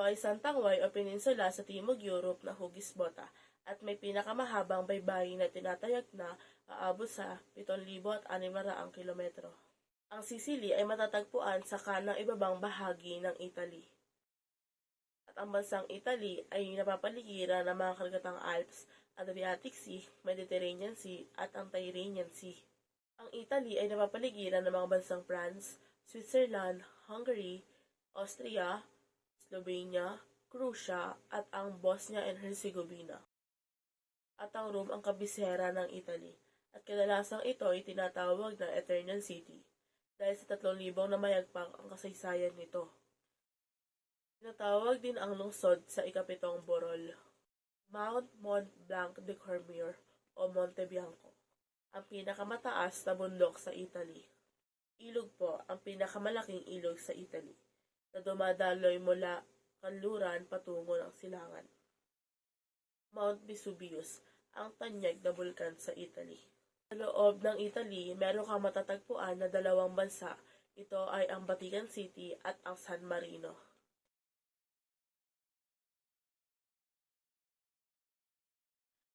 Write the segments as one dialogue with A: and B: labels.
A: ay isang tangway o peninsula sa Timog Europe na hugis bota at may pinakamahabang baybayin na tinatayag na aabot sa 7,600 kilometro. Ang Sicily ay matatagpuan sa kanang ibabang bahagi ng Italy. At ang bansang Italy ay napapaligiran ng mga karagatang Alps, Adriatic Sea, Mediterranean Sea at ang Tyrrhenian Sea. Ang Italy ay napapaligiran ng mga bansang France, Switzerland, Hungary, Austria, Slovenia, Croatia at ang Bosnia and Herzegovina. At ang Rome ang kabisera ng Italy, at kadalasang ito ay tinatawag na Eternal City dahil sa 3,000 na mayagpag ang kasaysayan nito. Tinatawag din ang lungsod sa ikapitong burol, Mount Mont Blanc de Cormier o Monte Bianco, ang pinakamataas na bundok sa Italy. Ilog po ang pinakamalaking ilog sa Italy na dumadaloy mula kanluran patungo ng silangan. Mount Vesuvius, ang tanyag na bulkan sa Italy. Sa loob ng Italy, meron kang matatagpuan na dalawang bansa. Ito ay ang Vatican City at ang San Marino.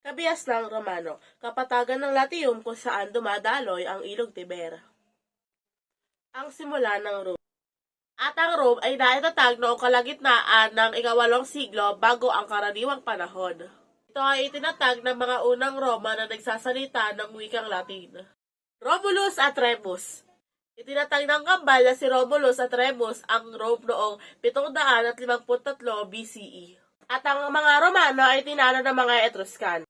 A: Kabias ng Romano, kapatagan ng Latium kung saan dumadaloy ang ilog Tiber. Ang simula ng Rome. At ang Rome ay naitatag noong kalagitnaan ng ika-8 siglo bago ang karaniwang panahon. Ito ay itinatag ng mga unang Roma na nagsasalita ng wikang Latin. Romulus at Remus. Itinatag ng kambal na si Romulus at Remus ang Rome noong 753 BCE. At ang mga Romano ay tinalo ng mga Etruscan,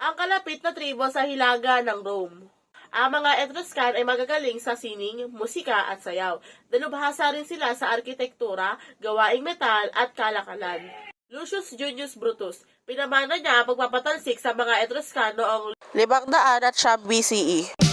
A: ang kalapit na tribo sa hilaga ng Rome. Ang mga Etruscan ay magagaling sa sining, musika at sayaw. Dalubhasa rin sila sa arkitektura, gawaing metal at kalakalan. Lucius Junius Brutus, pinamana niya ang pagpapatalsik sa mga Etruscan noong 500 BCE.